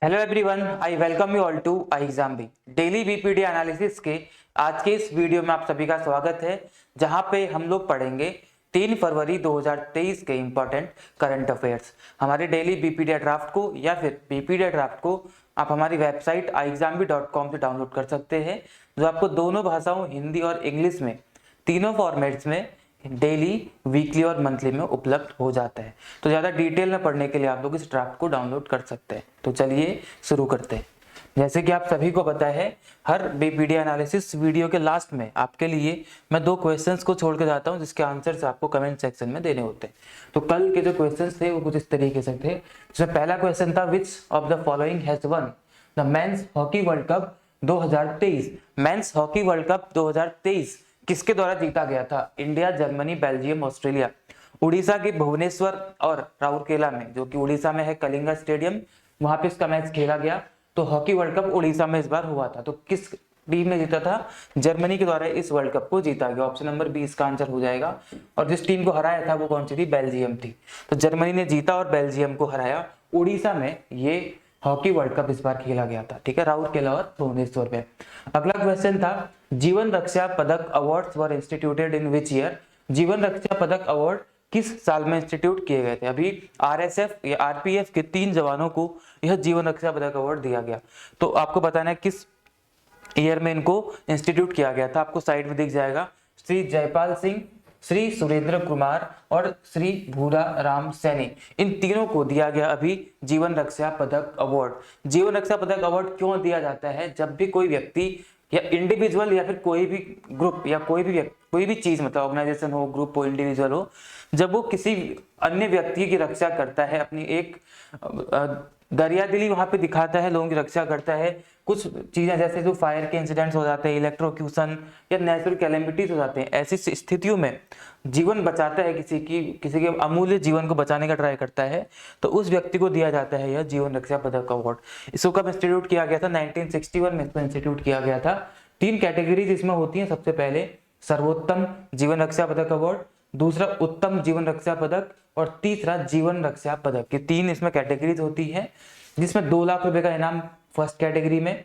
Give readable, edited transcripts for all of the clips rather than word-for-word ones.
Hello everyone, I welcome you all to I exam B daily BPD analysis के आज के इस video में आप सभी का स्वागत है, जहां पे हम लोग पढ़ेंगे 3 फरवरी 2023 के इंपॉर्टेंट करंट अफेयर्स। हमारे डेली बीपीडी ड्राफ्ट को या फिर बीपीडी ड्राफ्ट को आप हमारी वेबसाइट iexambee.com से डाउनलोड कर सकते हैं, जो आपको दोनों भाषाओं हिंदी और इंग्लिश में तीनों फॉर्मेट्स में डेली, वीकली और मंथली में उपलब्ध हो जाता है। तो ज़्यादा डिटेल में पढ़ने के लिए आप लोग इस ड्राफ्ट को डाउनलोड कर सकते हैं। तो चलिए शुरू करते हैं। जैसे कि आप सभी को पता है, हर बीपीडी एनालिसिस वीडियो के लास्ट में आपके लिए मैं 2 क्वेश्चंस को छोड़ के जाता हूं, जिसके आंसर्स आपको कमेंट सेक्शन में देने होते हैं। तो कल के जो क्वेश्चंस थे वो कुछ इस तरीके से थे। जिसमें पहला क्वेश्चन था, which of the following has one the men's hockey world cup 2023। Men's hockey world cup 2023 किसके द्वारा जीता गया था? India, Germany, Belgium, Australia. Orissa के भुवनेश्वर और राउरकेला में, जो कि उड़ीसा में है कलिंगा स्टेडियम, वहां पे इसका मैच खेला गया। तो हॉकी वर्ल्ड कप उड़ीसा में इस बार हुआ था। तो किस टीम ने जीता था? जर्मनी के द्वारा इस वर्ल्ड कप को जीता गया। ऑप्शन नंबर बी इसका आंसर हो जाएगा। और जिस टीम को हराया था वो कौन सी थी? बेल्जियम थी। तो जर्मनी ने जीता और बेल्जियम को हराया। उड़ीसा में ये हॉकी वर्ल्ड कप इस बार खेला गया था। ठीक है, राउरकेला और भुवनेश्वर में। अगला क्वेश्चन था, जीवन रक्षा पदक awards were instituted in which year. जीवन रक्षा पदक अवार्ड किस साल में इंस्टीट्यूट किए गए थे? अभी आरएसएफ या आरपीएफ के 3 जवानों को यह जीवन रक्षा पदक अवार्ड दिया गया। तो आपको बताना है किस ईयर में इनको इंस्टीट्यूट किया गया था। आपको साइड में दिख जाएगा, श्री जयपाल सिंह, श्री सुरेंद्र कुमार और श्री भूरा राम सैनी, इन तीनों को दिया गया अभी जीवन रक्षा पदक अवार्ड। जीवन रक्षा पदक अवार्ड क्यों दिया जाता है? जब भी कोई व्यक्ति या इंडिविजुअल या फिर कोई भी ग्रुप या कोई भी चीज, मतलब ऑर्गेनाइजेशन हो, ग्रुप हो, इंडिविजुअल हो, जब वो किसी अन्य व्यक्ति की रक्षा करता है, अपनी एक दरियादिली वहां पे दिखाता है, लोगों की रक्षा करता है, कुछ चीजें जैसे जो फायर के इंसिडेंट्स हो जाते हैं, इलेक्ट्रोक्यूशन या नेचुरल कैलेमिटीज हो जाते हैं, ऐसी स्थितियों में जीवन बचाता है, किसी के अमूल्य जीवन को बचाने का ट्राई करता है, तो उस व्यक्ति को दिया जाता है यह जीवन रक्षा पदक अवार्ड। इसको कब इंस्टीट्यूट किया गया था? 1961 में इसको इंस्टीट्यूट किया गया था। 3 कैटेगरीज इसमें होती हैं। सबसे पहले सर्वोत्तम जीवन रक्षा पदक अवार्ड, दूसरा उत्तम जीवन रक्षा पदक और तीसरा जीवन रक्षा पदक। ये 3 इसमें कैटेगरीज होती है, जिसमें 2 लाख रुपए का इनाम फर्स्ट कैटेगरी में,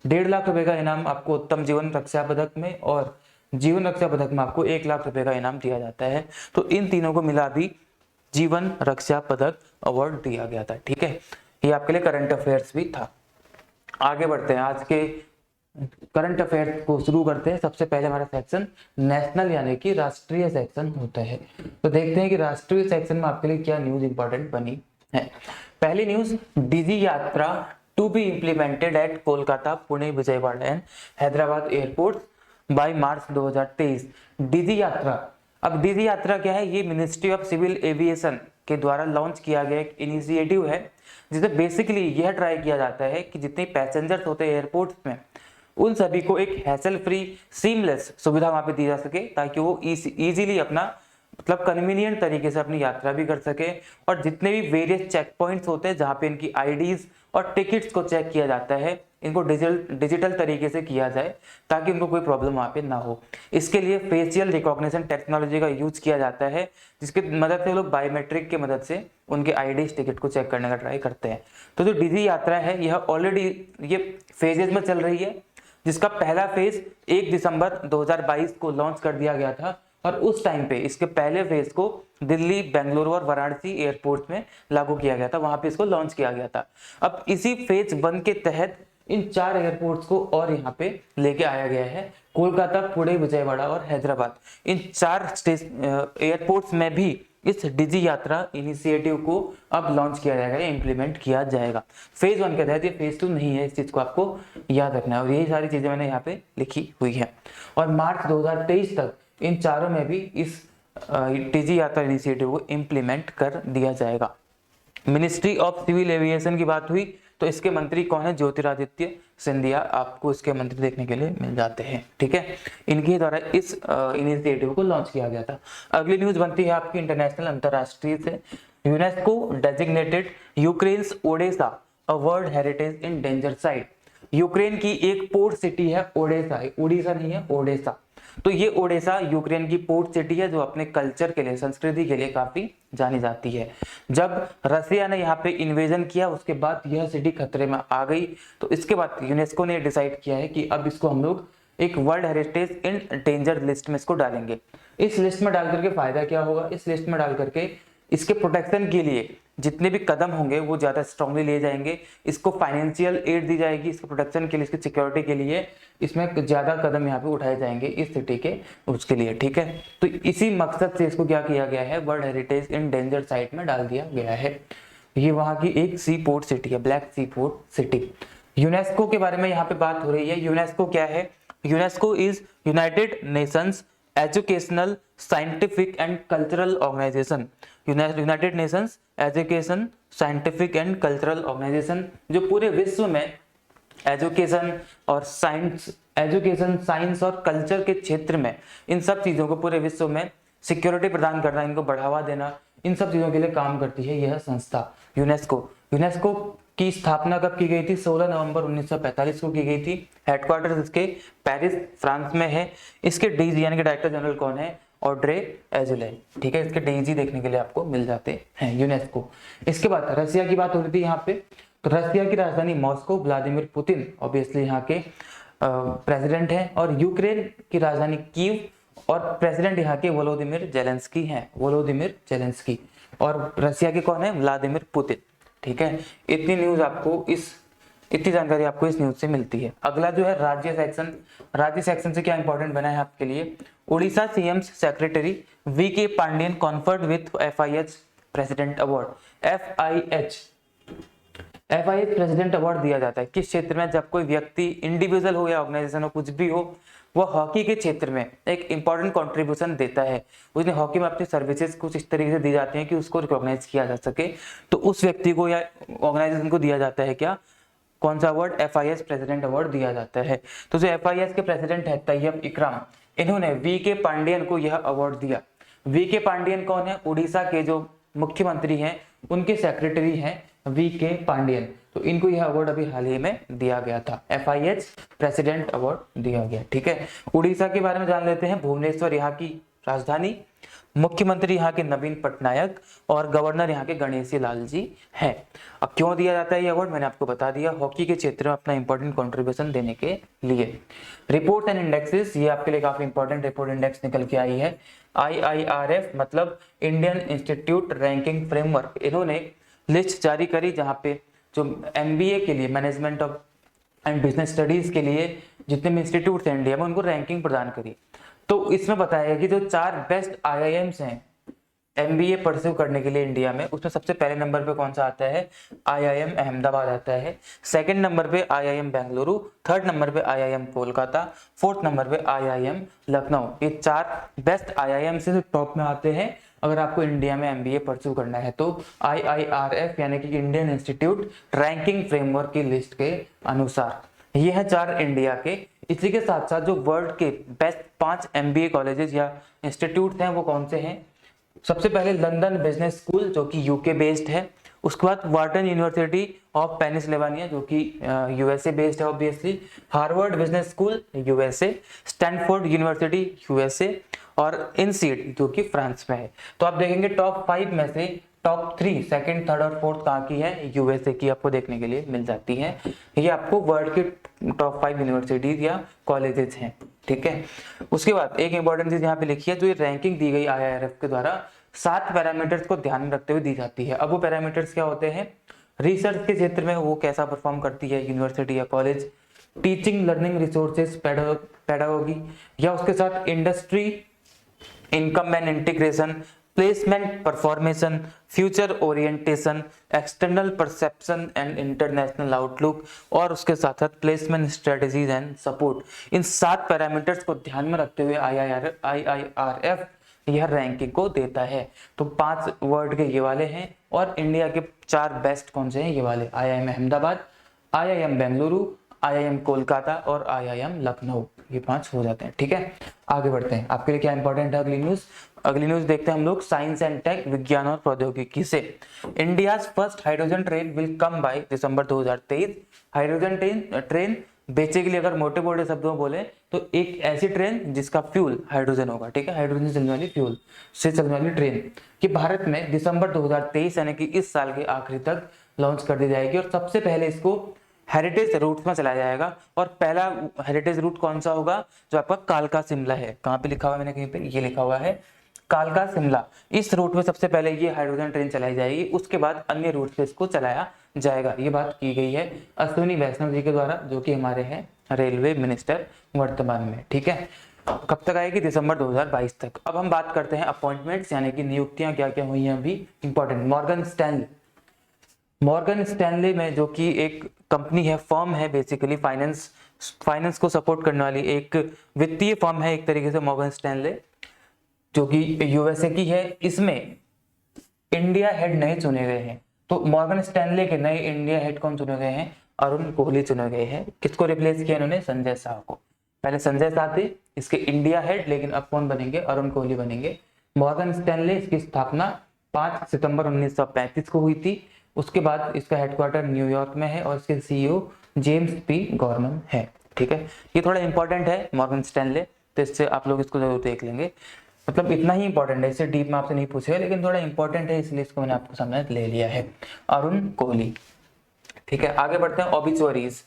1.5 लाख रुपए का इनाम आपको उत्तम जीवन रक्षा पदक में, और जीवन रक्षा पदक में आपको 1 लाख रुपए का इनाम दिया जाता है। तो इन तीनों को मिला भी जीवन रक्षा पदक अवार्ड दिया गया था। ठीक है, ये आपके लिए करंट अफेयर्स भी था। आगे बढ़ते हैं, आज के करंट अफेयर्स को शुरू करते हैं। सबसे पहले हमारा सेक्शन नेशनल यानी कि राष्ट्रीय सेक्शन होता है। तो देखते हैं कि राष्ट्रीय सेक्शन में आपके लिए क्या न्यूज इंपॉर्टेंट बनी है। पहली news, Digi Yatra to be implemented at Kolkata, Pune, Vijayawada and Hyderabad airport by March 2023। Digi Yatra, अब डिजी यात्रा क्या है? ये मिनिस्ट्री ऑफ सिविल एविएशन के द्वारा लॉन्च किया गया एक इनिशिएटिव है, जिसमें बेसिकली यह ट्राई किया जाता है कि जितने पैसेंजर्स होते हैं एयरपोर्ट में, उन सभी को एक हैसल फ्री, सीमलेस सुविधा वहां पे दी जा सके, ताकि वो इजीली अपना, मतलब कन्वीनियंट तरीके से अपनी यात्रा भी कर सके। और जितने भी वेरियस चेक पॉइंट्स होते हैं जहाँ पे इनकी आईडीज और टिकट्स को चेक किया जाता है, इनको डिजिटल तरीके से किया जाए, ताकि उनको कोई प्रॉब्लम वहाँ पे ना हो। इसके लिए फेशियल रिकॉग्निशन टेक्नोलॉजी का यूज किया जाता है, जिसकी मदद से लोग बायोमेट्रिक की मदद से उनके आईडीज, टिकट को चेक करने का ट्राई करते हैं। तो जो डिजी यात्रा है, यह ऑलरेडी ये फेजेज में चल रही है, जिसका पहला फेज 1 दिसंबर 2022 को लॉन्च कर दिया गया था। और उस टाइम पे इसके पहले फेज को दिल्ली, बेंगलुरु और वाराणसी एयरपोर्ट में लागू किया गया था, वहां पे इसको लॉन्च किया गया था। अब इसी फेज 1 के तहत इन 4 एयरपोर्ट्स को और यहाँ पे लेके आया गया है। कोलकाता, पुणे, विजयवाड़ा और हैदराबाद, इन 4 एयरपोर्ट्स में भी इस डिजी यात्रा इनिशिएटिव को अब लॉन्च किया जाएगा, इंप्लीमेंट किया जाएगा। फेज 1 के तहत, ये फेज 2 नहीं है, इस चीज को आपको याद रखना है। और यही सारी चीजें मैंने यहाँ पे लिखी हुई है। और मार्च 2023 तक इन चारों में भी इस डिजी यात्रा इनिशिएटिव को इंप्लीमेंट कर दिया जाएगा। मिनिस्ट्री ऑफ सिविल एविएशन की बात हुई तो इसके मंत्री कौन है? ज्योतिरादित्य सिंधिया, आपको इसके मंत्री देखने के लिए मिल जाते हैं। ठीक है, इनके द्वारा इस इनिशिएटिव को लॉन्च किया गया था। अगली न्यूज बनती है आपकी इंटरनेशनल, अंतरराष्ट्रीय से। UNESCO designated Ukraine's Odesa a world heritage in danger site. Ukraine की एक पोर्ट सिटी है ओडेसा, उड़ीसा नहीं है, ओडेसा। तो ये ओडेसा यूक्रेन की पोर्ट सिटी है जो अपने कल्चर के लिए, संस्कृति के लिए काफी जानी जाती है। जब रसिया ने यहाँ पे इन्वेजन किया उसके बाद यह सिटी खतरे में आ गई, तो इसके बाद यूनेस्को ने डिसाइड किया है कि अब इसको हम लोग एक world heritage in danger list में इसको डालेंगे। इस लिस्ट में डाल करके फायदा क्या होगा, इस लिस्ट में डाल करके इसके प्रोटेक्शन के लिए जितने भी कदम होंगे वो ज्यादा स्ट्रांगली लिए जाएंगे, इसको फाइनेंशियल एड दी जाएगी, इसके प्रोटेक्शन के लिए, इसकी सिक्योरिटी के लिए इसमें ज्यादा कदम यहाँ पे उठाए जाएंगे इस सिटी के उसके लिए, ठीक है। तो इसी मकसद से इसको क्या किया गया है, world heritage in danger site में डाल दिया गया है। ये वहां की एक सी पोर्ट सिटी है, ब्लैक सी पोर्ट सिटी। यूनेस्को के बारे में यहाँ पे बात हो रही है। यूनेस्को क्या है, UNESCO is United Nations Educational, Scientific and Cultural Organization. United Nations Education, Scientific and Cultural Organization जो पूरे विश्व में एजुकेशन और साइंस और कल्चर के क्षेत्र में इन सब चीजों को पूरे विश्व में सिक्योरिटी प्रदान करना, इनको बढ़ावा देना, इन सब चीजों के लिए काम करती है यह संस्था यूनेस्को। यूनेस्को की स्थापना कब की गई थी, 16 नवंबर 1945 को की गई थी। हेडक्वार्टर इसके पेरिस फ्रांस में है। इसके डीजी यानी कि डायरेक्टर जनरल कौन है, ऑड्रे एजुले, ठीक है। इसके डीजी देखने के लिए आपको मिल जाते हैं यूनेस्को। इसके बाद रसिया की बात हो रही थी यहाँ पे, तो रसिया की राजधानी मॉस्को, व्लादिमीर पुतिन ऑब्वियसली यहाँ के प्रेसिडेंट हैं, और यूक्रेन की राजधानी कीव और प्रेसिडेंट यहाँ के वोलोदिमिर जेलेंस्की हैं, वोलोदिमिर जेलेंस्की। और रसिया के कौन है, व्लादिमीर पुतिन, ठीक है। इतनी जानकारी आपको इस न्यूज से मिलती है। अगला जो है राज्य सेक्शन। राज्य सेक्शन से क्या इंपॉर्टेंट बना है आपके लिए, Odisha CM secretary VK Pandian conferred with FIH president award. FIH president award दिया जाता है किस क्षेत्र में, जब कोई व्यक्ति, इंडिविजुअल हो या ऑर्गेनाइजेशन हो, कुछ भी हो, वह हॉकी के क्षेत्र में एक इंपॉर्टेंट कंट्रीब्यूशन देता है, उसने हॉकी में अपनी सर्विसेज कुछ इस तरीके से दी जाती हैं कि उसको रिकॉग्नाइज किया जा सके, तो उस व्यक्ति को या ऑर्गेनाइजेशन को दिया जाता है क्या, कौन सा अवार्ड, FIH प्रेसिडेंट अवार्ड दिया जाता है। तो जो FIH के प्रेसिडेंट है तैयब इकराम, इन्होंने वीके पांडियन को यह अवार्ड दिया। वीके पांडियन कौन है, उड़ीसा के जो मुख्यमंत्री हैं उनके सेक्रेटरी हैं वीके पांडियन, तो इनको यह अवार्ड अभी हाल ही में दिया गया था, FIH प्रेसिडेंट अवार्ड दिया गया, ठीक है। उड़ीसा के बारे में जान लेते हैं। भुवनेश्वर यहाँ की राजधानी, मुख्यमंत्री यहाँ के नवीन पटनायक और गवर्नर यहाँ के गणेशी लाल जी हैं। अब क्यों दिया जाता है ये अवार्ड, मैंने आपको बता दिया, हॉकी के क्षेत्र में अपना इंपॉर्टेंट कंट्रीब्यूशन देने के लिए। रिपोर्ट एंड इंडेक्सेस, ये आपके लिए काफी इंपॉर्टेंट रिपोर्ट इंडेक्स निकल के आई है। IIRF मतलब इंडियन इंस्टीट्यूट रैंकिंग फ्रेमवर्क, इन्होंने लिस्ट जारी करी जहाँ पे जो MBA के लिए, management of and business studies के लिए जितने भी इंस्टीट्यूट हैं इंडिया में, उनको रैंकिंग प्रदान करी। तो इसमें बताया गया कि जो 4 बेस्ट IIMs हैं MBA परस्यू करने के लिए इंडिया में, उसमें सबसे पहले नंबर पे कौन सा आता है, IIM अहमदाबाद आता है। सेकंड नंबर पे IIM बेंगलुरु, थर्ड नंबर पे IIM कोलकाता, फोर्थ नंबर पे IIM लखनऊ। ये 4 बेस्ट IIM से टॉप में आते हैं अगर आपको इंडिया में MBA परस्यू करना है तो। IIRF यानी कि इंडियन इंस्टीट्यूट रैंकिंग फ्रेमवर्क की लिस्ट के अनुसार ये है 4 इंडिया के। इसी के साथ साथ जो वर्ल्ड के बेस्ट 5 MBA कॉलेजेस या इंस्टीट्यूट हैं वो कौन से हैं, सबसे पहले लंदन बिजनेस स्कूल जो कि UK बेस्ड है, उसके बाद वार्टन यूनिवर्सिटी ऑफ पेनिसिल्वेनिया जो कि USA बेस्ड है obviously, Harvard business school USA, Stanford university USA और INSEAD जो कि फ्रांस में है। तो आप देखेंगे टॉप 5 में से टॉप 3 सेकंड, थर्ड और फोर्थ कहाँ की है, USA की आपको देखने के लिए मिल जाती है। ये आपको वर्ल्ड के टॉप 5 यूनिवर्सिटीज या कॉलेजेस हैं, ठीक है। उसके बाद एक इंपॉर्टेंट चीज यहाँ पे लिखी है, जो ये रैंकिंग दी गई IIRF के द्वारा 7 पैरामीटर्स को ध्यान में रखते हुए दी जाती है। अब वो पैरामीटर्स क्या होते हैं, रिसर्च के क्षेत्र में वो कैसा परफॉर्म करती है यूनिवर्सिटी या college, teaching learning resources pedagogy, या उसके साथ industry income and integration, placement performance, future orientation, external perception and international outlook, और उसके साथ साथ प्लेसमेंट स्ट्रेटजीज एंड सपोर्ट। इन 7 पैरामीटर्स को ध्यान में रखते हुए IIRF यह रैंकिंग को देता है। तो 5 वर्ल्ड के ये वाले हैं और इंडिया के 4 बेस्ट कौन से हैं, ये वाले, IIM Ahmedabad, IIM Bengaluru, IIM Kolkata और IIM लखनऊ, ये 5 हो जाते हैं, ठीक है। आगे बढ़ते हैं, आपके लिए क्या इंपॉर्टेंट है अगली न्यूज देखते हैं हम लोग। साइंस एंड टेक, विज्ञान और प्रौद्योगिकी से, India's first hydrogen train will come by December 2023। Hydrogen train basically अगर मोटे मोटे शब्दों में बोले तो एक ऐसी ट्रेन जिसका फ्यूल हाइड्रोजन होगा, ठीक है, हाइड्रोजन से चलने वाली फ्यूल से चलने वाली ट्रेन कि भारत में दिसंबर 2023 यानी कि इस साल के आखिरी तक लॉन्च कर दी जाएगी और सबसे पहले इसको हेरिटेज रूट में चलाया जाएगा। और पहला हेरिटेज रूट कौन सा होगा, जो आपका कालका शिमला है। कहाँ पे लिखा हुआ है, मैंने कहीं पे ये लिखा हुआ है कालका शिमला। इस रूट में सबसे पहले ये हाइड्रोजन ट्रेन चलाई जाएगी, उसके बाद अन्य रूट पे इसको चलाया जाएगा। ये बात की गई है अश्विनी वैष्णव जी के द्वारा, जो कि हमारे हैं रेलवे मिनिस्टर वर्तमान में, ठीक है। कब तक आएगी, दिसंबर 2022 तक। अब हम बात करते हैं अपॉइंटमेंट्स यानी कि नियुक्तियां क्या क्या हुई हैं अभी इंपॉर्टेंट। मॉर्गन स्टैनले में, जो कि एक कंपनी है, फर्म है, बेसिकली फाइनेंस को सपोर्ट करने वाली एक वित्तीय फर्म है एक तरीके से मॉर्गन स्टैनले, जो कि यूएसए की है। इसमें इंडिया हेड नहीं चुने गए हैं, तो मॉर्गन स्टैनले के नए इंडिया हेड कौन चुने गए हैं, अरुण कोहली चुने गए हैं। किसको रिप्लेस किया इन्होंने, संजय शाह को। पहले संजय शाह थे इसके इंडिया हेड, लेकिन अब कौन बनेंगे, अरुण कोहली बनेंगे। मॉर्गन स्टैनले, इसकी स्थापना 5 सितंबर 1935 को हुई थी। उसके बाद इसका हेडक्वार्टर न्यूयॉर्क में है और इसके सीईओ जेम्स पी गॉर्मन है, ठीक है। ये थोड़ा इंपॉर्टेंट है मॉर्गन स्टैनले, तो इससे आप लोग इसको जरूर देख लेंगे। मतलब इतना ही इंपॉर्टेंट है, इससे डीप में आपसे नहीं पूछेगा, लेकिन थोड़ा इंपॉर्टेंट है इसलिए इसको मैंने आपको सामने ले लिया है, अरुण कोहली, ठीक है। आगे बढ़ते हैं ऑबिचुअरीज।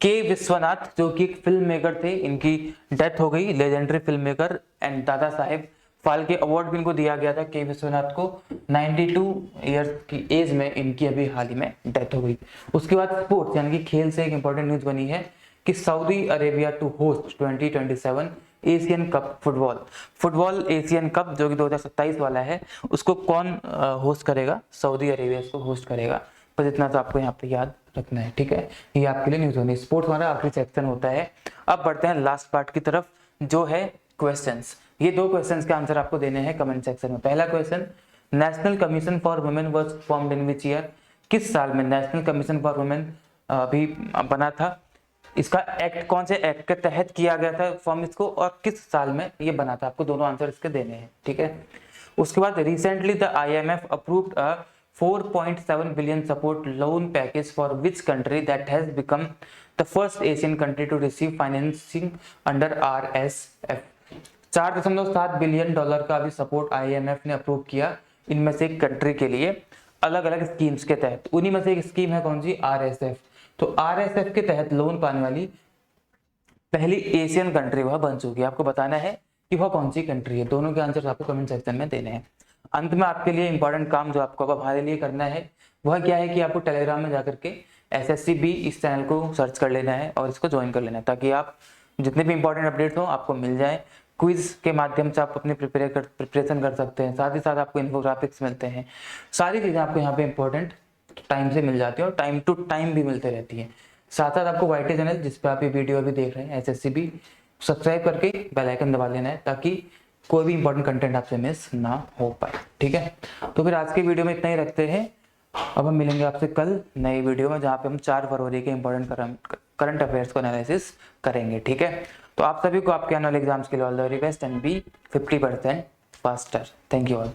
के विश्वनाथ, जो कि एक फिल्म मेकर थे, इनकी डेथ हो गई, legendary film maker and Dada Saheb Phalke award भी इनको दिया गया था के विश्वनाथ को। 92 ईयर्स की एज में इनकी अभी हाल ही में डेथ हो गई। उसके बाद स्पोर्ट्स यानी कि खेल से एक इंपॉर्टेंट न्यूज बनी है कि Saudi Arabia to host 2027 Asian Cup football Asian Cup, जो कि 2027 वाला है, उसको कौन होस्ट करेगा, सऊदी अरेबिया इसको होस्ट करेगा। बस इतना तो आपको यहाँ पे याद रखना है, ठीक है। ये आपके लिए न्यूज होनी। स्पोर्ट्स हमारा आखिरी सेक्शन होता है। अब बढ़ते हैं लास्ट पार्ट की तरफ, जो है क्वेश्चंस। ये 2 क्वेश्चंस के आंसर आपको देने हैं कमेंट सेक्शन में। पहला question, national commission for women was formed in which year. किस साल में नेशनल कमीशन फॉर वुमेन अभी बना था, इसका एक्ट कौन से एक्ट के तहत किया गया था फॉर्म इसको, और किस साल में ये बना था, आपको दोनों आंसर इसके देने हैं, ठीक है। उसके बाद recently the IMF approved a 4.7 billion support loan package for which country that has become the first Asian country to receive financing under RSF। 4.7 billion dollar का अभी सपोर्ट IMF ने अप्रूव किया इनमें से एक कंट्री के लिए अलग अलग स्कीम्स के तहत। उन्हीं में से एक स्कीम है कौन सी, RSF। तो RSF के तहत लोन पाने वाली पहली एशियन कंट्री वह बन चुकी है। आपको बताना है कि वह कौन सी कंट्री है। दोनों के आंसर आपको कमेंट सेक्शन में देने हैं। अंत में आपके लिए इंपॉर्टेंट काम जो आपको अब हमारे लिए करना है वह क्या है कि आपको टेलीग्राम में जाकर के SSC B इस चैनल को सर्च कर लेना है और इसको ज्वाइन कर लेना है, ताकि आप जितने भी इंपॉर्टेंट अपडेट्स हो आपको मिल जाए। क्विज के माध्यम से आप अपनी प्रिपरेशन कर सकते हैं, साथ ही साथ आपको इन्फोग्राफिक्स मिलते हैं। सारी चीज़ें आपको यहाँ पे इंपॉर्टेंट टाइम से मिल जाती है और टाइम टू टाइम भी मिलते रहती है। साथ साथ आपको YT चैनल जिस पे आप ये वीडियो अभी देख रहे हैं SSC B, सब्सक्राइब करके बेल आइकन दबा लेना है, ताकि कोई भी इंपॉर्टेंट कंटेंट आपसे मिस ना हो पाए, ठीक है। तो फिर आज के वीडियो में इतना ही रखते हैं। अब हम मिलेंगे आपसे कल नई वीडियो में, जहाँ पे हम 4 फरवरी के इंपॉर्टेंट करंट अफेयर्स को एनालिसिस करेंगे, ठीक है। तो आप सभी को आपके एनुअल एग्जाम्स के लिए all the very best and be 50% faster. Thank you all.